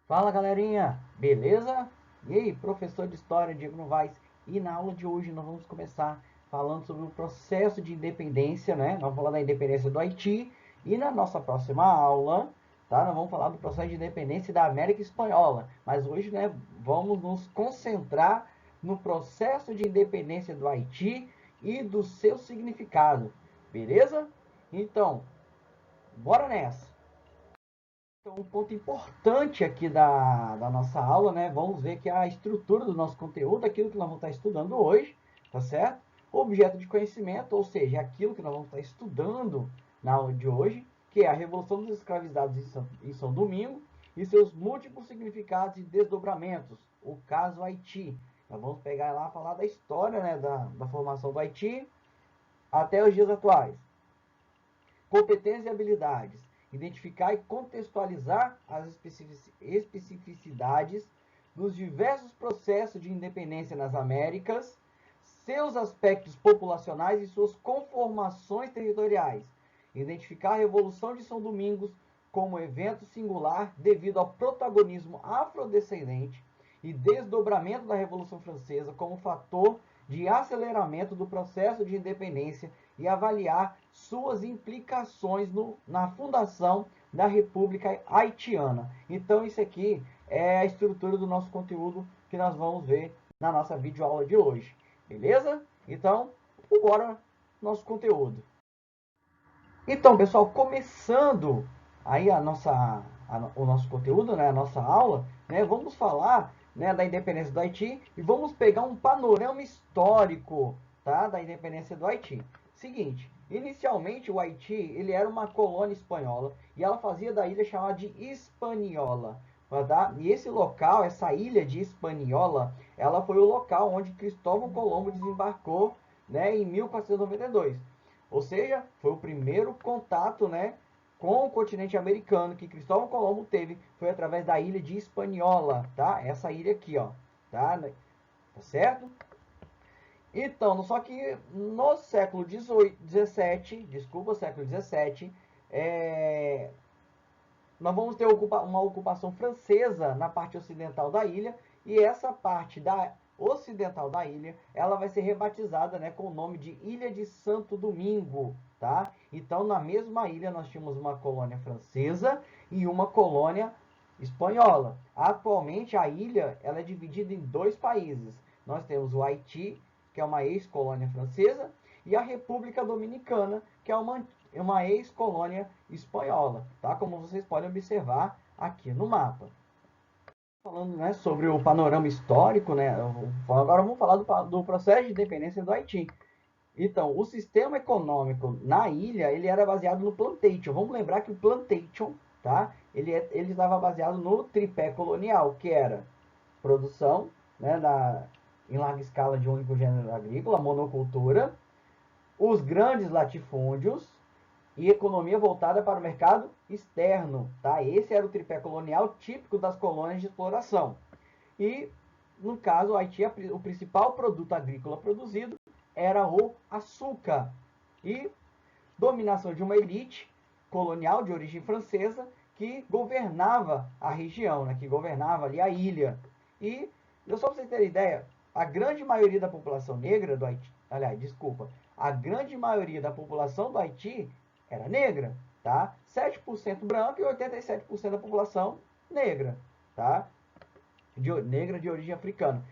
Fala galerinha, beleza? E aí, professor de História Diego Novaes. E na aula de hoje nós vamos começar falando sobre o processo de independência, né? Nós vamos falar da independência do Haiti. E na nossa próxima aula, tá? Nós vamos falar do processo de independência da América Espanhola. Mas hoje, né, vamos nos concentrar no processo de independência do Haiti e do seu significado, beleza? Então, bora nessa! Então, um ponto importante aqui da nossa aula, né? Vamos ver que a estrutura do nosso conteúdo, aquilo que nós vamos estar estudando hoje, tá certo? O objeto de conhecimento, ou seja, aquilo que nós vamos estar estudando na aula de hoje, que é a Revolução dos Escravizados em São Domingo e seus múltiplos significados e desdobramentos, o caso Haiti. Nós vamos pegar lá e falar da história, né, da formação do Haiti até os dias atuais. Competências e habilidades. Identificar e contextualizar as especificidades dos diversos processos de independência nas Américas, seus aspectos populacionais e suas conformações territoriais. Identificar a Revolução de São Domingos como evento singular devido ao protagonismo afrodescendente e desdobramento da Revolução Francesa como fator de aceleramento do processo de independência e avaliar suas implicações na fundação da República Haitiana. Então, isso aqui é a estrutura do nosso conteúdo que nós vamos ver na nossa videoaula de hoje. Beleza? Então, bora nosso conteúdo. Então, pessoal, começando aí o nosso conteúdo, né, a nossa aula, né, vamos falar, né, da independência do Haiti e vamos pegar um panorama histórico, tá, da independência do Haiti. Seguinte, inicialmente o Haiti ele era uma colônia espanhola e ela fazia da ilha chamada de Hispaniola. Tá? E esse local, essa ilha de Hispaniola, ela foi o local onde Cristóvão Colombo desembarcou, né, em 1492. Ou seja, foi o primeiro contato, né, com o continente americano que Cristóvão Colombo teve, foi através da ilha de Hispaniola, tá? Essa ilha aqui, ó, tá? Tá certo? Então, só que no século XVIII, XVII, desculpa, século XVII, nós vamos ter uma ocupação francesa na parte ocidental da ilha, e essa parte da ocidental da ilha, ela vai ser rebatizada, né, com o nome de Ilha de Santo Domingo, tá? Então, na mesma ilha nós tínhamos uma colônia francesa e uma colônia espanhola. Atualmente a ilha ela é dividida em dois países. Nós temos o Haiti, que é uma ex-colônia francesa, e a República Dominicana, que é uma ex-colônia espanhola, tá? Como vocês podem observar aqui no mapa. Falando, né, sobre o panorama histórico, né, agora vamos falar do processo de independência do Haiti. Então, o sistema econômico na ilha ele era baseado no plantation. Vamos lembrar que o plantation, tá? Ele estava baseado no tripé colonial, que era produção, né, em larga escala de um único gênero agrícola, monocultura, os grandes latifúndios e economia voltada para o mercado externo. Tá? Esse era o tripé colonial típico das colônias de exploração. E, no caso, o Haiti, o principal produto agrícola produzido era o açúcar. E dominação de uma elite colonial de origem francesa que governava a região, né, que governava ali a ilha. E, só para vocês terem ideia, a grande maioria da população negra do Haiti, aliás, desculpa, a grande maioria da população do Haiti era negra, tá? 7% branco e 87% da população negra, tá? Negra de origem africana.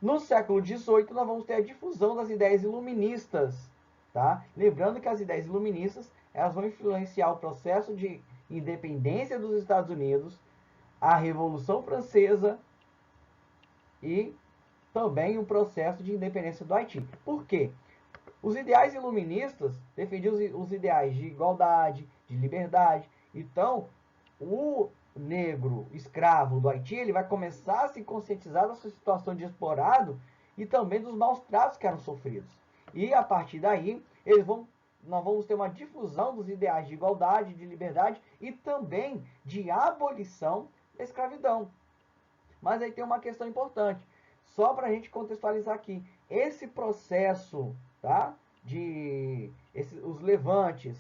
No século XVIII, nós vamos ter a difusão das ideias iluministas. Tá? Lembrando que as ideias iluministas elas vão influenciar o processo de independência dos Estados Unidos, a Revolução Francesa e também o processo de independência do Haiti. Por quê? Os ideais iluministas defendiam os ideais de igualdade, de liberdade. Então, o negro escravo do Haiti ele vai começar a se conscientizar da sua situação de explorado e também dos maus tratos que eram sofridos. E a partir daí, nós vamos ter uma difusão dos ideais de igualdade, de liberdade e também de abolição da escravidão. Mas aí tem uma questão importante, só para a gente contextualizar aqui. Esse processo, tá, os levantes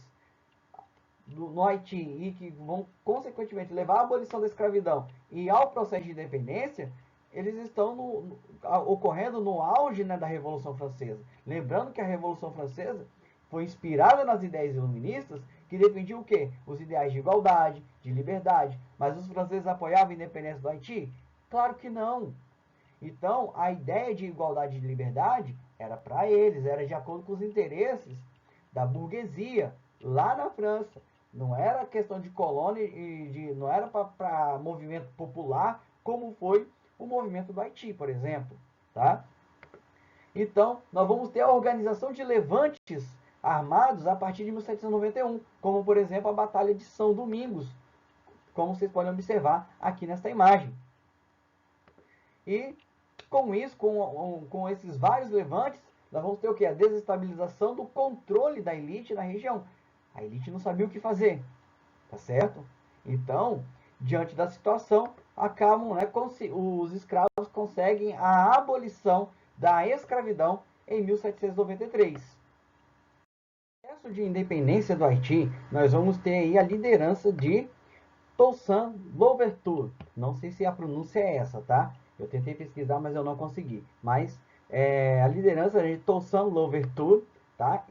no Haiti e que vão, consequentemente, levar à abolição da escravidão e ao processo de independência, eles estão ocorrendo no auge, né, da Revolução Francesa. Lembrando que a Revolução Francesa foi inspirada nas ideias iluministas que defendiam o quê? Os ideais de igualdade, de liberdade. Mas os franceses apoiavam a independência do Haiti? Claro que não. Então, a ideia de igualdade e de liberdade era para eles, era de acordo com os interesses da burguesia lá na França. Não era questão de colônia e não era para movimento popular, como foi o movimento do Haiti, por exemplo, tá? Então, nós vamos ter a organização de levantes armados a partir de 1791, como, por exemplo, a Batalha de São Domingos, como vocês podem observar aqui nesta imagem. E com isso, com esses vários levantes, nós vamos ter o que? A desestabilização do controle da elite na região. A elite não sabia o que fazer, tá certo? Então, diante da situação, acabam, né, os escravos conseguem a abolição da escravidão em 1793. No processo de independência do Haiti, nós vamos ter aí a liderança de Toussaint Louverture. Não sei se a pronúncia é essa, tá? Eu tentei pesquisar, mas eu não consegui. Mas a liderança de Toussaint Louverture, tá?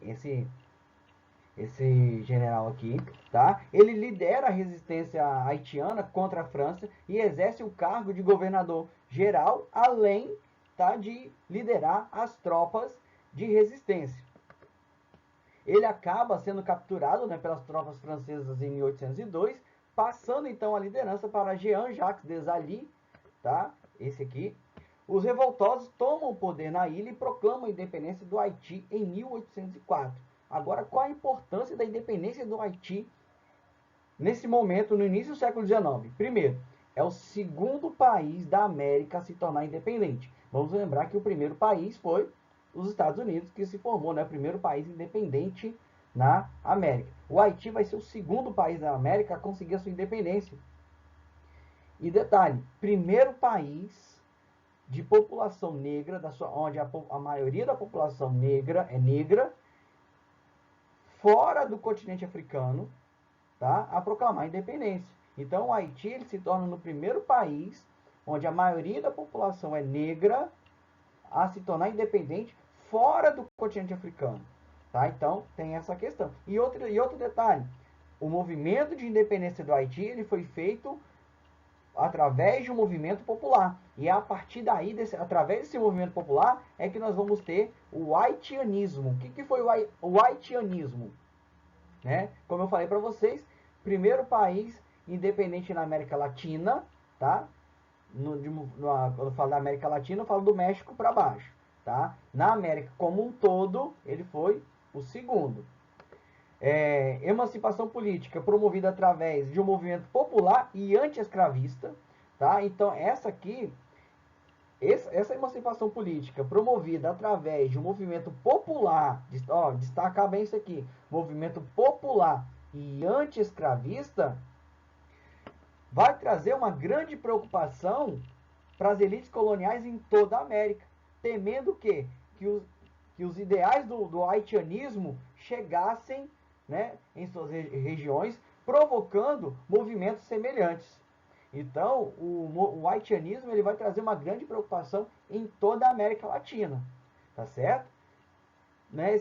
Esse general aqui, tá? Ele lidera a resistência haitiana contra a França e exerce o cargo de governador geral, além, tá, de liderar as tropas de resistência. Ele acaba sendo capturado, né, pelas tropas francesas em 1802, passando então a liderança para Jean-Jacques Dessalines, tá? Esse aqui. Os revoltosos tomam o poder na ilha e proclamam a independência do Haiti em 1804. Agora, qual a importância da independência do Haiti nesse momento, no início do século XIX? Primeiro, é o segundo país da América a se tornar independente. Vamos lembrar que o primeiro país foi os Estados Unidos, que se formou, né, o primeiro país independente na América. O Haiti vai ser o segundo país da América a conseguir a sua independência. E detalhe, primeiro país de população negra, onde a maioria da população negra é negra, fora do continente africano, tá, a proclamar a independência. Então, o Haiti ele se torna no primeiro país onde a maioria da população é negra a se tornar independente fora do continente africano. Tá? Então, tem essa questão. E outro detalhe, o movimento de independência do Haiti ele foi feito através de um movimento popular. E a partir daí, através desse movimento popular, é que nós vamos ter o haitianismo. O que foi o haitianismo? Né? Como eu falei para vocês, primeiro país independente na América Latina, tá? Quando eu falo da América Latina, eu falo do México para baixo, tá? Na América como um todo, ele foi o segundo. Emancipação política promovida através de um movimento popular e anti-escravista, tá? Então, essa emancipação política promovida através de um movimento popular, destacar bem isso aqui, movimento popular e anti-escravista, vai trazer uma grande preocupação para as elites coloniais em toda a América, temendo que os ideais do haitianismo chegassem, né, em suas regiões, provocando movimentos semelhantes. Então, o haitianismo ele vai trazer uma grande preocupação em toda a América Latina, tá certo? Né,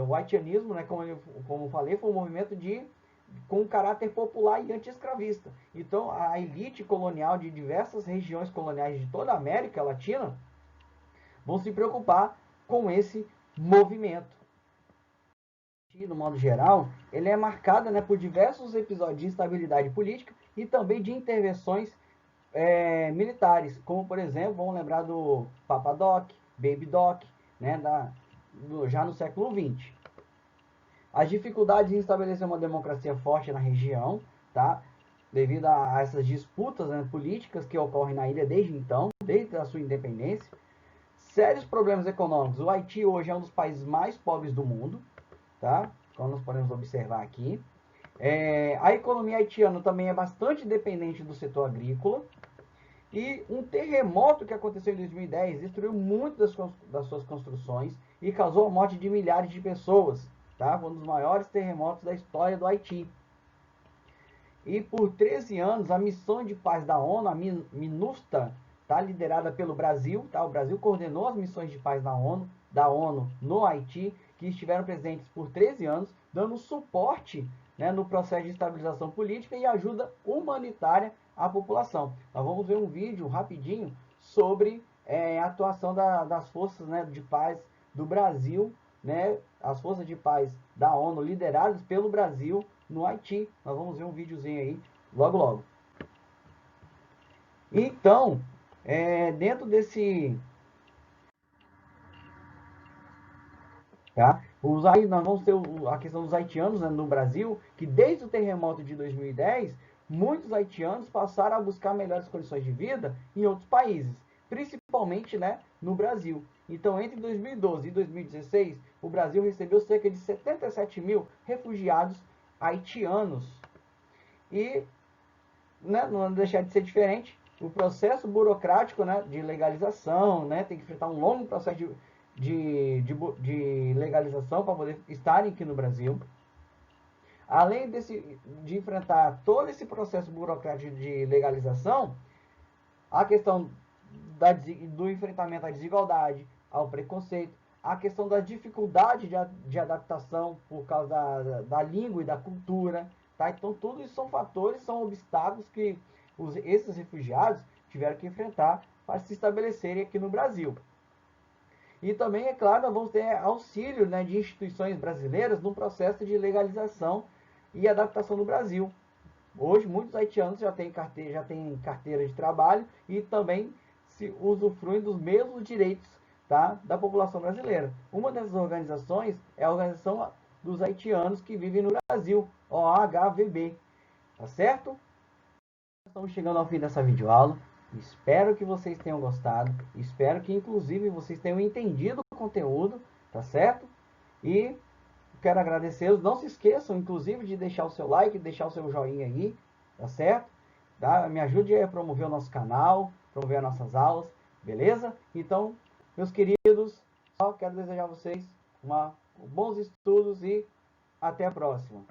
o haitianismo, né, como eu falei, foi um movimento com caráter popular e anti-escravista. Então, a elite colonial de diversas regiões coloniais de toda a América Latina vão se preocupar com esse movimento. No modo geral, ele é marcado, né, por diversos episódios de instabilidade política e também de intervenções militares, como, por exemplo, vamos lembrar do Papa Doc, Baby Doc, né, já no século XX. As dificuldades em estabelecer uma democracia forte na região, tá? Devido a essas disputas, né, políticas que ocorrem na ilha desde então, desde a sua independência. Sérios problemas econômicos. O Haiti hoje é um dos países mais pobres do mundo, tá? Como nós podemos observar aqui. A economia haitiana também é bastante dependente do setor agrícola. E um terremoto que aconteceu em 2010 destruiu muito das suas construções e causou a morte de milhares de pessoas. tá? Foi um dos maiores terremotos da história do Haiti. E por 13 anos, a missão de paz da ONU, a MINUSTAH, tá, liderada pelo Brasil, tá? O Brasil coordenou as missões de paz da ONU no Haiti, que estiveram presentes por 13 anos, dando suporte, né, no processo de estabilização política e ajuda humanitária à população. Nós vamos ver um vídeo rapidinho sobre a atuação das forças, né, de paz do Brasil, né, as forças de paz da ONU lideradas pelo Brasil no Haiti. Nós vamos ver um videozinho aí logo logo. Então, dentro desse, tá? Nós vamos ter a questão dos haitianos, né, no Brasil, que desde o terremoto de 2010, muitos haitianos passaram a buscar melhores condições de vida em outros países, principalmente, né, no Brasil. Então, entre 2012 e 2016, o Brasil recebeu cerca de 77 mil refugiados haitianos. E, né, não deixar de ser diferente, o processo burocrático, né, de legalização, né, tem que enfrentar um longo processo de legalização para poder estarem aqui no Brasil. Além de enfrentar todo esse processo burocrático de legalização, a questão do enfrentamento à desigualdade, ao preconceito, a questão da dificuldade de adaptação por causa da língua e da cultura. Tá? Então, tudo isso são fatores, são obstáculos que esses refugiados tiveram que enfrentar para se estabelecerem aqui no Brasil. E também, é claro, nós vamos ter auxílio, né, de instituições brasileiras no processo de legalização e adaptação no Brasil. Hoje, muitos haitianos já têm carteira de trabalho e também se usufruem dos mesmos direitos, tá, da população brasileira. Uma dessas organizações é a Organização dos Haitianos que Vivem no Brasil, OHVB. Tá certo? Estamos chegando ao fim dessa videoaula. Espero que vocês tenham gostado. Espero que, inclusive, vocês tenham entendido o conteúdo, tá certo? E quero agradecê-los. Não se esqueçam, inclusive, de deixar o seu like, deixar o seu joinha aí, tá certo? Tá? Me ajude a promover o nosso canal, promover as nossas aulas, beleza? Então, meus queridos, só quero desejar a vocês bons estudos e até a próxima.